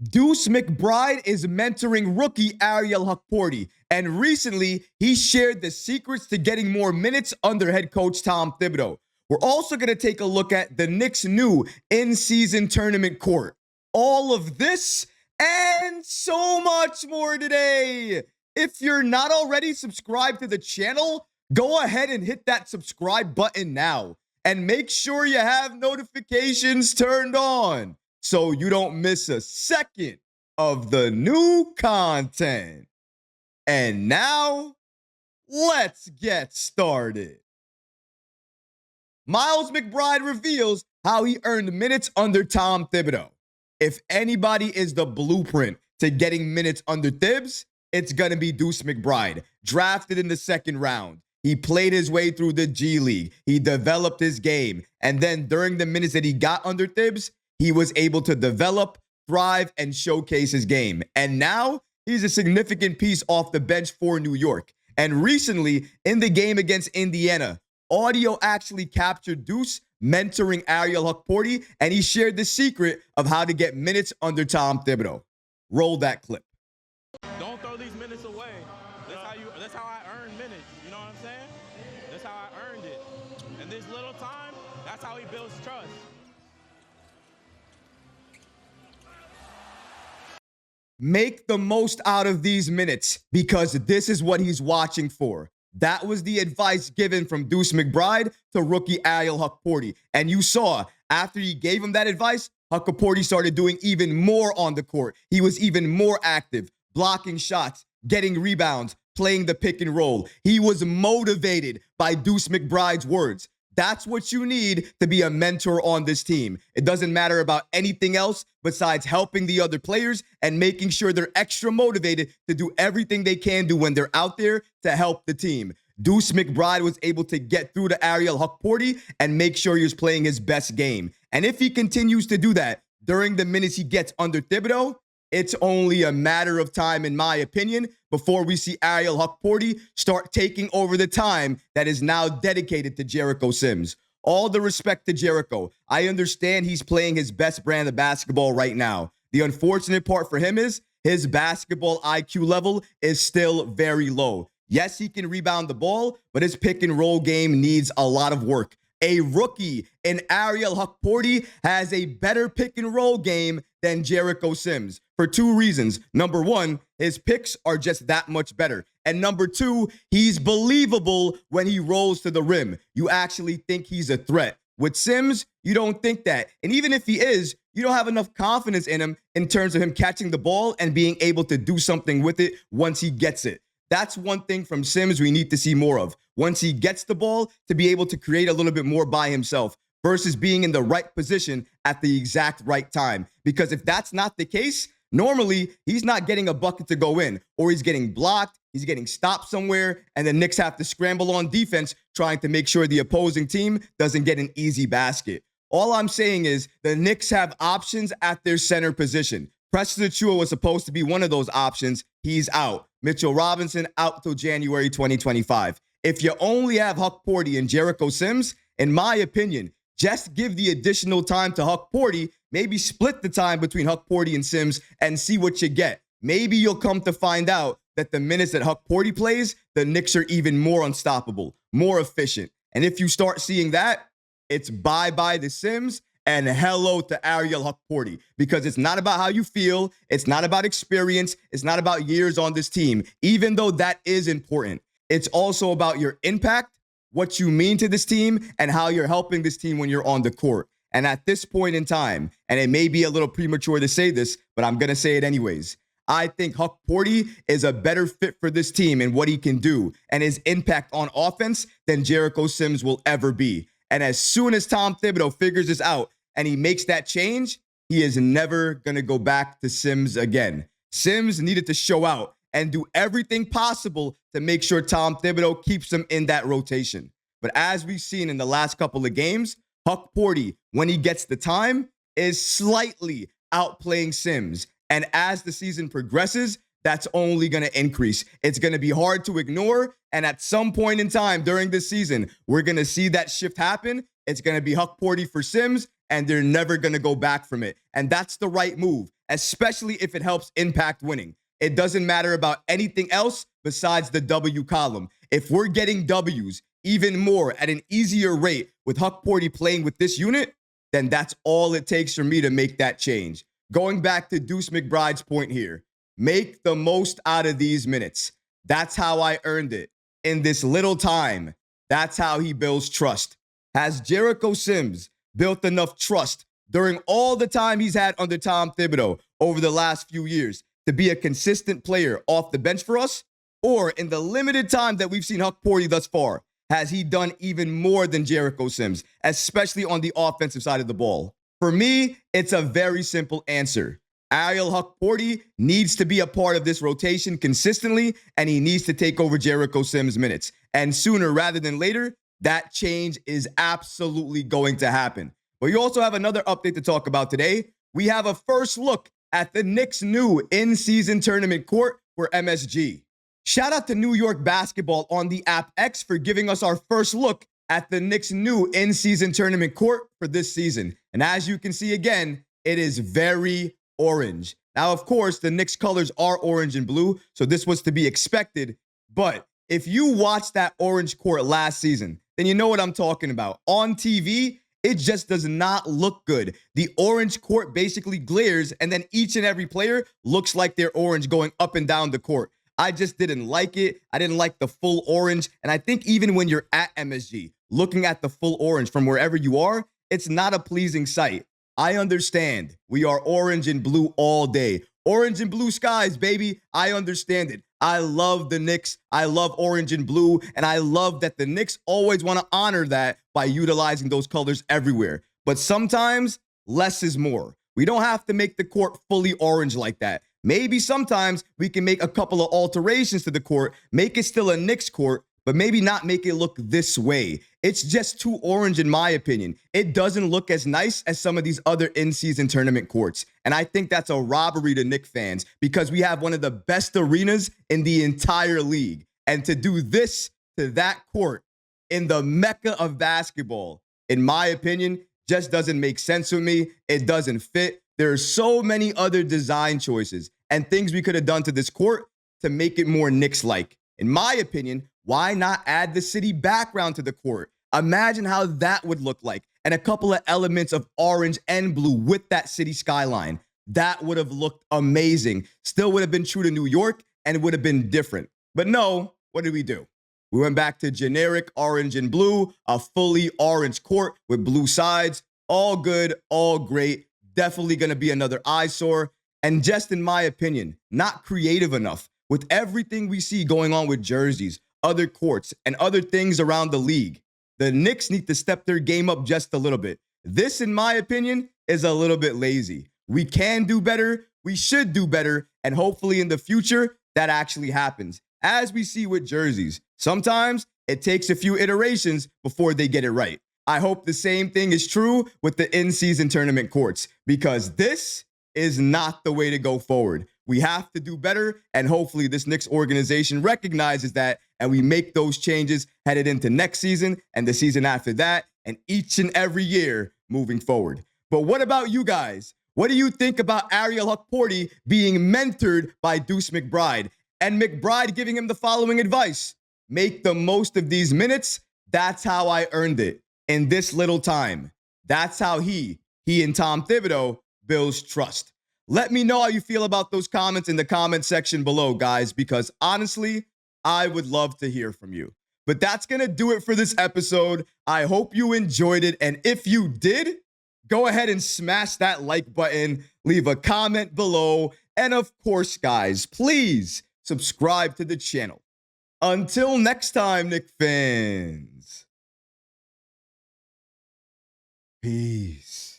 Deuce McBride is mentoring rookie Ariel Hukiporti, and recently he shared the secrets to getting more minutes under head coach Tom Thibodeau. We're also going to take a look at the Knicks' new in-season tournament court. All of this and so much more today. If you're not already subscribed to the channel, go ahead and hit that subscribe button now. And make sure you have notifications turned on so you don't miss a second of the new content. And now, let's get started. Miles McBride reveals how he earned minutes under Tom Thibodeau. If anybody is the blueprint to getting minutes under Thibs, it's going to be Deuce McBride, drafted in the second round. He played his way through the G League. He developed his game. And then during the minutes that he got under Thibs, he was able to develop, thrive, and showcase his game. And now he's a significant piece off the bench for New York. And recently, in the game against Indiana, audio actually captured Deuce mentoring Ariel Hukiporti, and he shared the secret of how to get minutes under Tom Thibodeau. Roll that clip. Don't throw these minutes away. That's how I earn minutes. You know what I'm saying? That's how I earned it. And this little time, that's how he builds trust. Make the most out of these minutes because this is what he's watching for. That was the advice given from Deuce McBride to rookie Ariel Hukiporti. And you saw, after he gave him that advice, Hukiporti started doing even more on the court. He was even more active, blocking shots, getting rebounds, playing the pick and roll. He was motivated by Deuce McBride's words. That's what you need to be a mentor on this team. It doesn't matter about anything else besides helping the other players and making sure they're extra motivated to do everything they can do when they're out there to help the team. Deuce McBride was able to get through to Ariel Hukiporti and make sure he was playing his best game. And if he continues to do that during the minutes he gets under Thibodeau, it's only a matter of time, in my opinion, before we see Ariel Hukiporti start taking over the time that is now dedicated to Jericho Sims. All the respect to Jericho. I understand he's playing his best brand of basketball right now. The unfortunate part for him is his basketball IQ level is still very low. Yes, he can rebound the ball, but his pick and roll game needs a lot of work. A rookie in Ariel Hukiporti has a better pick and roll game than Jericho Sims for two reasons. Number one, his picks are just that much better. And number two, he's believable when he rolls to the rim. You actually think he's a threat. With Sims, you don't think that. And even if he is, you don't have enough confidence in him in terms of him catching the ball and being able to do something with it once he gets it. That's one thing from Sims we need to see more of. Once he gets the ball, to be able to create a little bit more by himself versus being in the right position at the exact right time. Because if that's not the case, normally he's not getting a bucket to go in, or he's getting blocked, he's getting stopped somewhere, and the Knicks have to scramble on defense trying to make sure the opposing team doesn't get an easy basket. All I'm saying is the Knicks have options at their center position. Precious Achiuwa was supposed to be one of those options. He's out. Mitchell Robinson out till January 2025. If you only have Hukporti and Jericho Sims, in my opinion, just give the additional time to Hukporti, maybe split the time between Hukporti and Sims and see what you get. Maybe you'll come to find out that the minutes that Hukporti plays, the Knicks are even more unstoppable, more efficient. And if you start seeing that, it's bye-bye to Sims and hello to Ariel Hukiporti, because it's not about how you feel. It's not about experience. It's not about years on this team, even though that is important. It's also about your impact, what you mean to this team, and how you're helping this team when you're on the court. And at this point in time, and it may be a little premature to say this, but I'm going to say it anyways, I think Hukporti is a better fit for this team and what he can do and his impact on offense than Jericho Sims will ever be. And as soon as Tom Thibodeau figures this out and he makes that change, he is never going to go back to Sims again. Sims needed to show out and do everything possible to make sure Tom Thibodeau keeps him in that rotation. But as we've seen in the last couple of games, Hukporti, when he gets the time, is slightly outplaying Sims. And as the season progresses, that's only going to increase. It's going to be hard to ignore. And at some point in time during this season, we're going to see that shift happen. It's going to be Hukporti for Sims, and they're never going to go back from it. And that's the right move. especially if it helps impact winning. It doesn't matter about anything else besides the W column. If we're getting W's even more at an easier rate with Hukporti playing with this unit, then that's all it takes for me to make that change. Going back to Deuce McBride's point here, make the most out of these minutes. That's how I earned it. In this little time, that's how he builds trust. Has Jericho Sims built enough trust during all the time he's had under Tom Thibodeau over the last few years to be a consistent player off the bench for us? Or in the limited time that we've seen Hukporti thus far, has he done even more than Jericho Sims, especially on the offensive side of the ball? For me, it's a very simple answer. Ariel Hukiporti needs to be a part of this rotation consistently, and he needs to take over Jericho Sims' minutes. And sooner rather than later, that change is absolutely going to happen. But you also have another update to talk about today. We have a first look at the Knicks' new in-season tournament court for MSG. Shout out to New York Basketball on the app X for giving us our first look at the Knicks' new in-season tournament court for this season. And as you can see again, it is very orange. Now, of course, the Knicks colors are orange and blue, so this was to be expected. But if you watched that orange court last season, then you know what I'm talking about. On TV, it just does not look good. The orange court basically glares, and then each and every player looks like they're orange going up and down the court. I just didn't like it. I didn't like the full orange. And I think even when you're at MSG, looking at the full orange from wherever you are, it's not a pleasing sight. I understand. We are orange and blue all day. Orange and blue skies, baby. I understand it. I love the Knicks. I love orange and blue. And I love that the Knicks always want to honor that by utilizing those colors everywhere. But sometimes less is more. We don't have to make the court fully orange like that. Maybe sometimes we can make a couple of alterations to the court, make it still a Knicks court, but maybe not make it look this way. It's just too orange in my opinion. It doesn't look as nice as some of these other in-season tournament courts. And I think that's a robbery to Knicks fans because we have one of the best arenas in the entire league. And to do this to that court in the mecca of basketball, in my opinion, just doesn't make sense with me. It doesn't fit. There are so many other design choices and things we could have done to this court to make it more Knicks-like. In my opinion, why not add the city background to the court? Imagine how that would look like, and a couple of elements of orange and blue with that city skyline. That would have looked amazing. Still would have been true to New York, and it would have been different. But no, what did we do? We went back to generic orange and blue, a fully orange court with blue sides. All good, all great. Definitely going to be another eyesore. And just in my opinion, not creative enough with everything we see going on with jerseys, other courts, and other things around the league. The Knicks need to step their game up just a little bit. This, in my opinion, is a little bit lazy. We can do better. We should do better. And hopefully in the future, that actually happens. As we see with jerseys, sometimes it takes a few iterations before they get it right. I hope the same thing is true with the in-season tournament courts because this is not the way to go forward. We have to do better, and hopefully this Knicks organization recognizes that, and we make those changes headed into next season and the season after that, and each and every year moving forward. But what about you guys? What do you think about Ariel Hukiporti being mentored by Deuce McBride, and McBride giving him the following advice? Make the most of these minutes. That's how I earned it in this little time. That's how he and Tom Thibodeau builds trust. Let me know how you feel about those comments in the comment section below, guys, because honestly, I would love to hear from you. But that's going to do it for this episode. I hope you enjoyed it. And if you did, go ahead and smash that like button, leave a comment below. And of course, guys, please subscribe to the channel. Until next time, Knicks fans. Peace.